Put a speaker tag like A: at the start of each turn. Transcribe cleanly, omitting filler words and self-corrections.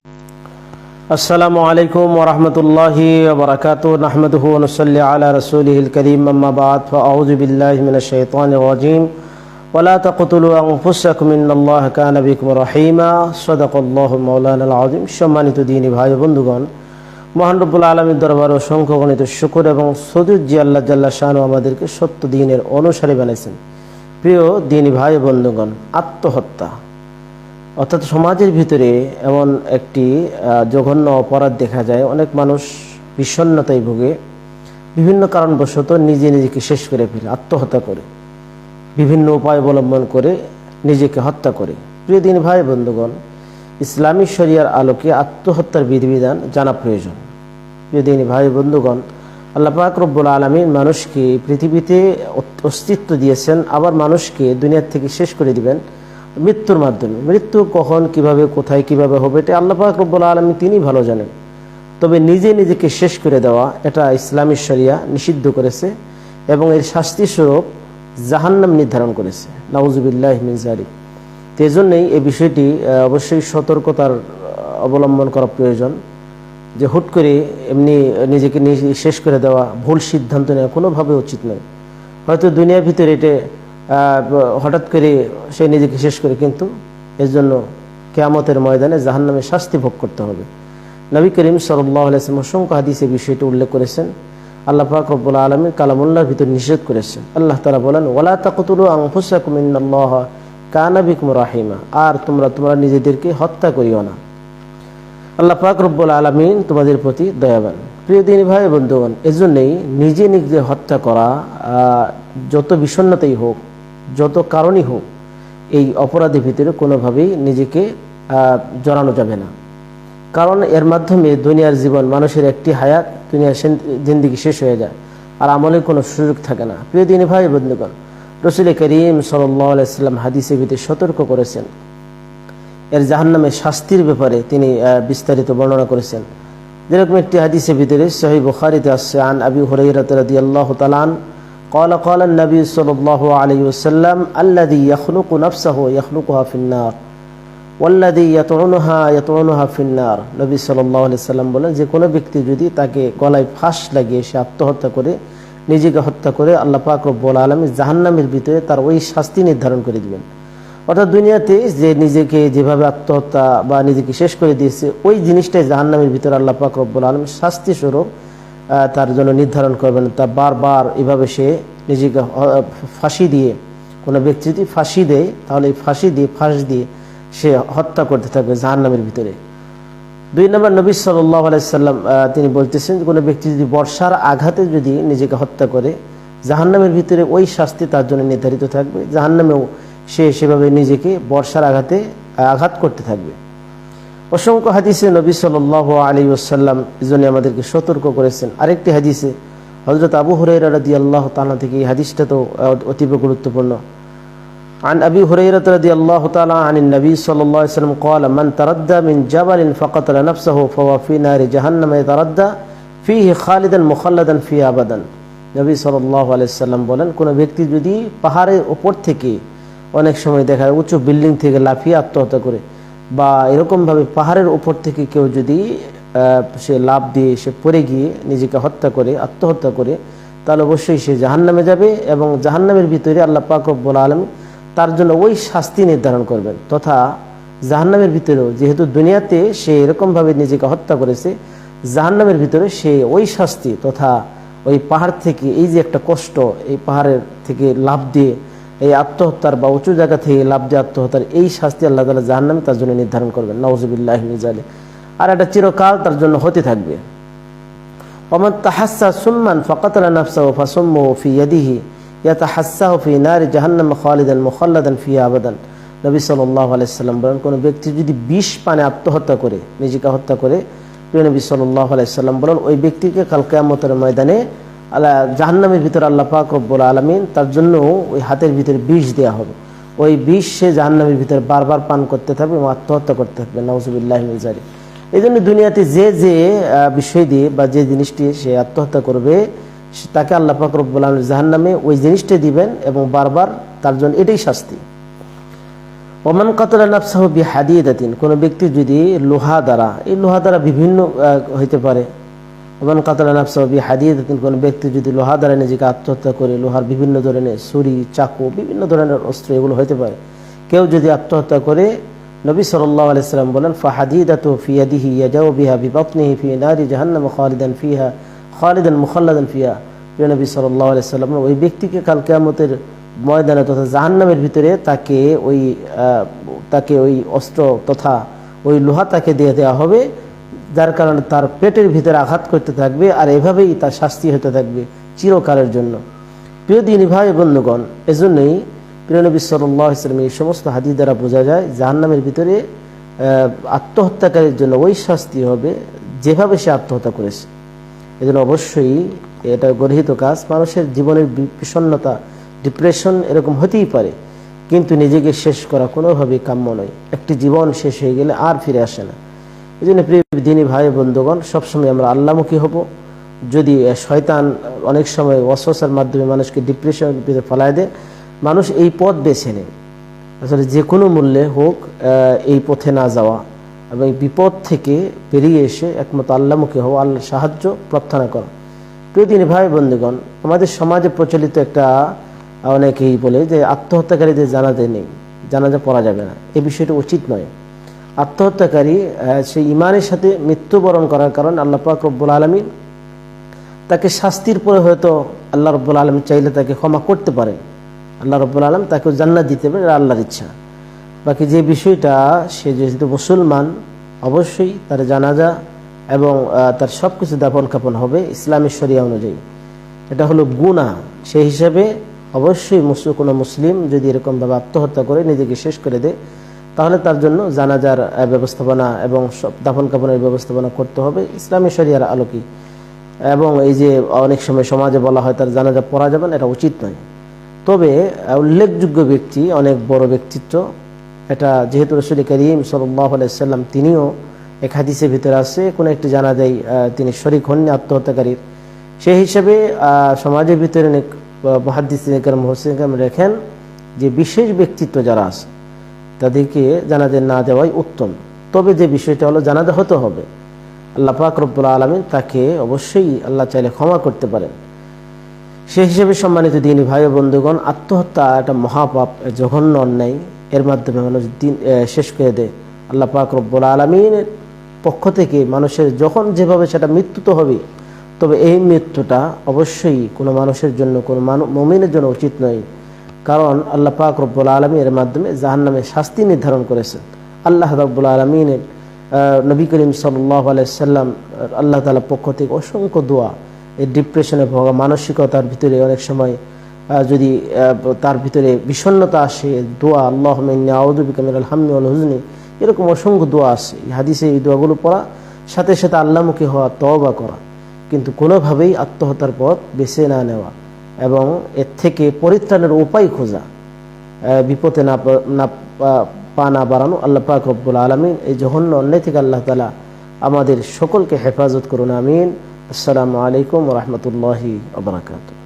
A: আসসালামু আলাইকুম ওয়া রাহমাতুল্লাহি ওয়া বারাকাতুহু নাহমাদুহু ওয়া নুসাল্লি আলা রাসূলিহিল কারীম আম্মা বা'দ ফাআউযু বিল্লাহি মিনাশ শাইতানির রাজীম ওয়া লা তাকতুলু আনফুসাকুম ইন্নাল্লাহা কানা বিকুম রাহিমা সাদাকাল্লাহু মাওলানাল আযীম। সম্মানিত দ্বীনী ভাই ও বন্ধুগণ, মহান রব্বুল আলামিনের দরবারে অসংখ্য গণিত শুকর এবং সুজুদ জি আল্লাহ জাল্লা শানু আমাদেরকে সত্য দ্বীনের অনুসারী বানাইছেন। প্রিয় দ্বীনী ভাই ও বন্ধুগণ, আত্মহত্যা অর্থাৎ সমাজের ভিতরে এমন একটি জঘন্য অপরাধ দেখা যায়। অনেক মানুষ বিষণ্ণতায় ভোগে, বিভিন্ন কারণবশত নিজেকে শেষ করে ফেলে, আত্মহত্যা করে, বিভিন্ন উপায় অবলম্বন করে নিজেকে হত্যা করে। প্রিয় দিন ভাই বন্ধুগণ, ইসলামী শরিয়ার আলোকে আত্মহত্যার বিধিবিধান জানা প্রয়োজন। প্রিয় দিন ভাই বন্ধুগণ, আল্লাহ পাক রব্বুল আলামিন মানুষকে পৃথিবীতে অস্তিত্ব দিয়েছেন, আবার মানুষকে দুনিয়া থেকে শেষ করে দিবেন মৃত্যুর মাধ্যমে। মৃত্যু কখন, কিভাবে, কোথায়, কিভাবে হবে এটা আল্লাহ পাক রব্বুল আলামিন তিনি ভালো জানেন। তবে নিজেকে শেষ করে দেওয়া এটা ইসলামী শরিয়া নিষিদ্ধ করেছে এবং এর শাস্তি স্বরূপ জাহান্নাম নির্ধারণ করেছে। নাউজুবিল্লাহি মিন যালিক। এই জন্যই এই বিষয়টি অবশ্যই সতর্কতার অবলম্বন করা প্রয়োজন, যে হুট করে এমনি নিজেকে শেষ করে দেওয়া, ভুল সিদ্ধান্ত নেওয়া কোনোভাবে উচিত নয়। হয়তো দুনিয়ার ভিতরে এটা হঠাৎ করে সে নিজেকে শেষ করে, কিন্তু এর জন্য কিয়ামতের ময়দানে জাহান্নামের শাস্তি ভোগ করতে হবে। নবী করিম সাল্লাল্লাহু আলাইহি ওয়াসাল্লাম অসংখ্য হাদিসে বিষয়টি উল্লেখ করেছেন। আল্লাহ পাক রব্বুল আলামিন কালামুল্লাহর ভিতর নিষেধ করেছেন। আল্লাহ তাআলা বলেন, ওয়ালা তাকতুলু আনফুসাকুম ইন্নাল্লাহা কানা বিকুম রাহিমা, আর তোমরা নিজেদেরকে হত্যা করিও না, আল্লাহ পাক রব্বুল আলামিন তোমাদের প্রতি দয়াবান। প্রিয় দিনী ভাই বন্ধুগণ, এজন্যই নিজে হত্যা করা, যত বিষণ্ণতাই হোক, যত কারণই হোক, এই অপরাধের ভিতরে কোনোভাবেই নিজেকে জড়ানো যাবে না। কারণ এর মাধ্যমে দুনিয়ার জীবন, মানুষের একটি হায়াত, দুনিয়ার জিন্দেগি শেষ হয়ে যায়, আর আমলের কোনো সুযোগ থাকে না। প্রিয় দিনী ভাই বন্ধুগণ, রাসূল করিম সাল্লাল্লাহু আলাইহি ওয়াসাল্লাম হাদিসের ভিতরে সতর্ক করেছেন, এর জাহান্নামের শাস্তির ব্যাপারে তিনি বিস্তারিত বর্ণনা করেছেন। যেরকম একটি হাদিসের ভিতরে সহিহ বুখারীতে আসছে, আন আবি হুরায়রা রাদিয়াল্লাহু তাআলা আন قال قال النبي صلى الله عليه وسلم الذي يخلق نفسه يخلقها في النار والذي يطعنها في النار। নবী সাল্লাল্লাহু আলাইহি ওয়াসাল্লাম বলেন, যে কোনো ব্যক্তি যদি তাকে গলায় ফাঁস লাগিয়ে সে আত্মহত্যা করে, নিজেকে হত্যা করে, আল্লাহ পাক রব্বুল আলামিন জাহান্নামের ভিতরে তার ওই শাস্তি নির্ধারণ করে দিবেন। অর্থাৎ দুনিয়াতে যে নিজেকে যেভাবে আত্মহত্যা বা নিজেকে শেষ করে দিয়েছে, ওই জিনিসটাই জাহান্নামের ভিতরে আল্লাহ পাক রব্বুল আলামিন শাস্তি স্বরূপ তার জন্য নির্ধারণ করবেন। তা বারবার এভাবে সে নিজেকে ফাঁসি দিয়ে, কোনো ব্যক্তি যদি ফাঁসি দেয়, তাহলে এই ফাঁস দিয়ে সে হত্যা করতে থাকবে জাহান্নামের ভিতরে। 2 নম্বর, নবী সাল্লাল্লাহু আলাইহি ওয়াসাল্লাম তিনি বলতেছেন, কোনো ব্যক্তি যদি বর্ষার আঘাতে যদি নিজেকে হত্যা করে, জাহান্নামের ভিতরে ওই শাস্তি তার জন্য নির্ধারিত থাকবে, জাহান্নামেও সে সেভাবে নিজেকে বর্ষার আঘাত করতে থাকবে। অসংখ্য হাদিসে নবী সাল্লাল্লাহু আলাইহি ওয়াসাল্লাম এজন্য আমাদেরকে সতর্ক করেছেন। আরেকটি হাদিসে হযরত আবু হুরায়রা রাদিয়াল্লাহু তাআলা থেকে, এই হাদিসটা তো অতীব গুরুত্বপূর্ণ। عن أبي هريرة رضي الله تعالى عن النبي صلى الله عليه وسلم قال من تردى من جبل فقتل نفسه فهو في نار جهنم يتردى فيه خالدا مخلدا فيه أبدا। নবী সাল্লাল্লাহু আলাইহি ওয়াসাল্লাম বলেন, কোন ব্যক্তি যদি পাহাড়ের উপর থেকে, অনেক সময় দেখা যায় উঁচু বিল্ডিং থেকে লাফিয়ে আত্মহত্যা করে, বা এরকমভাবে পাহাড়ের উপর থেকে কেউ যদি সে লাফ দিয়ে সে পড়ে গিয়ে নিজেকে হত্যা করে, আত্মহত্যা করে, তাহলে অবশ্যই সে জাহান্নামে যাবে এবং জাহান্নামের ভিতরে আল্লাহ পাক রব্বুল আলামিন তার জন্য ওই শাস্তি নির্ধারণ করবেন। তথা জাহান্নামের ভিতরেও, যেহেতু দুনিয়াতে সে এরকমভাবে নিজেকে হত্যা করেছে, জাহান্নামের ভিতরে সে ওই শাস্তি, তথা ওই পাহাড় থেকে এই যে একটা কষ্ট, এই পাহাড়ের থেকে লাফ দিয়ে এই আত্মহত্যার বা উঁচু জায়গা থেকে লাফ দিয়ে আত্মহত্যার এই শাস্তি আল্লাহ তাআলা জাহান্নামে তার জন্য নির্ধারণ করবেন। নাউজুবিল্লাহি মিন যালিক। আর এটা চিরকাল তার জন্য হতে থাকবে। ওমান তাহাসসা সুম্মান ফাকাতালা নাফসাহু ফাসাম্মুহু ফি ইয়াদিহি ইয়াতাহাসসাহু ফি নারি জাহান্নাম খালিদান মুখাল্লাদান ফিহা আবাদান। নবী সাল্লাল্লাহু আলাইহি ওয়াসাল্লাম বলেন, কোনো ব্যক্তি যদি বিষ পানে আত্মহত্যা করে, নিজেকে হত্যা করে, প্রিয় নবী সাল্লাল্লাহু আলাইহি ওয়াসাল্লাম বলেন, ওই ব্যক্তিকে কাল কিয়ামতের ময়দানে জাহান্নামের ভিতরে আল্লাহ পাক রব্বুল আলামিন তার জন্য ওই হাতের ভিতরে বিষ দেওয়া হবে। ওই বিষ সে জাহান্নামের ভিতরে বারবার পান করতে থাকবে এবং আত্মহত্যা করতে থাকবে। নাউজুবিল্লাহি মিন যালিক। এই জন্য দুনিয়াতে যে বিষয় দিয়ে বা যে জিনিসটি সে আত্মহত্যা করবে, তাকে আল্লাহ পাক রব্বুল আলামিন জাহান্নামে ওই জিনিসটা দিবেন এবং বারবার তার জন্য এটাই শাস্তি। ওমান কাতালা নাফসাহু বিহাদিদাতিন, কোনো ব্যক্তি যদি লোহা দ্বারা, এই লোহা দ্বারা বিভিন্ন হইতে পারে। ওমান কাতালা নাফসাহু বিহাদিদাতিন, কোনো ব্যক্তি যদি লোহা দ্বারা নিজেকে আত্মহত্যা করে, লোহার বিভিন্ন ধরনের ছুরি, চাকু, বিভিন্ন ধরনের অস্ত্র এগুলো হইতে পারে, কেউ যদি আত্মহত্যা করে, নবী সাল্লাল্লাহু আলাইহি সাল্লাম বলেন ফাহাদিদাতু ফি ইয়াদিহি ইয়াজাউ বিহা বিবাতনিহি ফি নারি জাহান্নাম খালিদান মুখাল্লাদান ফিহা। প্রিয় নবী সাল্লাল্লাহু আলাইহি সাল্লাম ওই ব্যক্তিকে কাল কিয়ামতের ময়দানে তথা জাহান্নামের ভিতরে তাকে ওই অস্ত্র তথা ওই লোহা তাকে দিয়ে দেওয়া হবে, যার কারণে তার পেটের ভিতরে আঘাত করতে থাকবে, আর এভাবেই তার শাস্তি হতে থাকবে চিরকালের জন্য। প্রিয় দিনী ভাই বন্ধুগণ, এজন্যই প্রিয় নবী সাল্লাল্লাহু আলাইহি সাল্লাম এই সমস্ত হাদিস দ্বারা বোঝা যায় জাহান্নামের ভিতরে আত্মহত্যাকারীর জন্য ওই শাস্তি হবে যেভাবে সে আত্মহত্যা করেছে। এজন্য অবশ্যই এটা গর্হিত কাজ। মানুষের জীবনের বিষণ্ণতা, ডিপ্রেশন এরকম হতেই পারে, কিন্তু নিজেকে শেষ করা কোনোভাবেই কাম্য নয়। একটি জীবন শেষ হয়ে গেলে আর ফিরে আসে না। এই জন্য প্রিয় দিনী ভাই বন্ধুগণ, সবসময় আমরা আল্লাহমুখী হব। যদি শয়তান অনেক সময় ওয়াসওয়াসার মাধ্যমে মানুষকে ডিপ্রেশনের ভিতরে ফেলায় দেয়, মানুষ এই পথ বেছে নেয়, আসলে যে কোনো মূল্যে হোক এই পথে না যাওয়া এবং এই বিপদ থেকে বেরিয়ে এসে একমাত্র আল্লাহমুখী হওয়া, আল্লাহর সাহায্য প্রার্থনা করা। প্রিয় দিনী ভাই বন্ধুগণ, আমাদের সমাজে প্রচলিত একটা, অনেকেই বলে যে আত্মহত্যাকারীদের জানাজা নেই, জানাজা পড়া যাবে না। এই বিষয়টা উচিত নয়। আত্মহত্যাকারী সেই ঈমানের সাথে মৃত্যুবরণ করার কারণে আল্লাহ পাক রব্বুল আলামিন তাকে শাস্তির পরে হয়তো আল্লাহ রব্বুল আলামিন চাইলে তাকে ক্ষমা করতে পারেন। আল্লাহ রব্বুল আলামিন তাকে জান্নাত দিতে পারেন, এটা আল্লাহর ইচ্ছা। বাকি যে বিষয়টা, সে যেহেতু মুসলমান, অবশ্যই তার জানাজা এবং তার সব কিছু দাফন কাফন হবে ইসলামী শরিয়া অনুযায়ী। এটা হলো গুনাহ। সেই হিসাবে অবশ্যই কোনো মুসলিম যদি এরকমভাবে আত্মহত্যা করে নিজেকে শেষ করে দেয়, তাহলে তার জন্য জানাজার ব্যবস্থাপনা এবং সব দাফন কাফনের ব্যবস্থাপনা করতে হবে ইসলামী শরিয়ার আলোকে। এবং এই যে অনেক সময় সমাজে বলা হয় তার জানাজা পড়া যাবে না, এটা উচিত নয়। তবে উল্লেখযোগ্য ব্যক্তি, অনেক বড় ব্যক্তিত্ব, এটা যেহেতু রাসূল করিম সাল্লাল্লাহু আলাইহি সাল্লাম তিনিও এক হাদিসের ভিতরে আছে কোনো একটি জানাজায় তিনি শরীক হননি আত্মহত্যাকারীর, সেই হিসাবে সমাজের ভিতরে অনেক মুহাদ্দিসিন কিরাম মুফাসসিরিন কিরাম লেখেন যে বিশেষ ব্যক্তিত্ব যারা আছে তাদেরকে জানাজা না দেওয়াই উত্তম। তবে যে বিষয়টা হলো জানাজা হতে হবে, আল্লাহ পাক রব্বুল আলামিন তাকে অবশ্যই আল্লাহ চাইলে ক্ষমা করতে পারেন। সেই হিসেবে সম্মানিত দিনী ভাই ও বন্ধুগণ, আত্মহত্যা একটা মহাপাপ, জঘন্য অন্যায়। এর মাধ্যমে মানুষ দিন শেষ করে দেয়। আল্লাহ পাক রব্বুল আলামিনের পক্ষ থেকে মানুষের যখন যেভাবে সেটা মৃত্যু তো হবে, তবে এই মৃত্যুটা অবশ্যই কোনো মানুষের জন্য, কোনো মুমিনের জন্য উচিত নয়। কারণ আল্লাহ পাক রব্বুল আলামিন এর মাধ্যমে জাহান্নামের শাস্তি নির্ধারণ করেছেন। আল্লাহ রব্বুল আলামিনের নবী করিম সাল্লাল্লাহু আলাইহি সাল্লাম আল্লাহ তাআলার পক্ষ থেকে অসংখ্য দোয়া, এই ডিপ্রেশনে ভোগা মানসিকতার ভিতরে অনেক সময় যদি তার ভিতরে বিষণ্ণতা আসে, দোয়া আল্লাহুম্মা ইন্নী আউযু বিকা মিনাল হাম্মি ওয়াল হুজনি, এরকম অসংখ্য দোয়া আছে। এই হাদিসে এই দোয়াগুলো পড়া, সাথে সাথে আল্লাহমুখী হওয়া, তওবা করা, কিন্তু কোনোভাবেই আত্মহত্যার পথ বেছে না নেওয়া এবং এর থেকে পরিত্রাণের উপায় খোঁজা, বিপদে পা না বাড়ানো। আল্লাহ পাক রব্বুল আলামিন এই জঘন্য অন্যায় থেকে আল্লাহ তাআলা আমাদের সকলকে হেফাজত করুন, আমিন। আসসালামু আলাইকুম ওয়া রাহমাতুল্লাহি ওয়া বারাকাতুহু।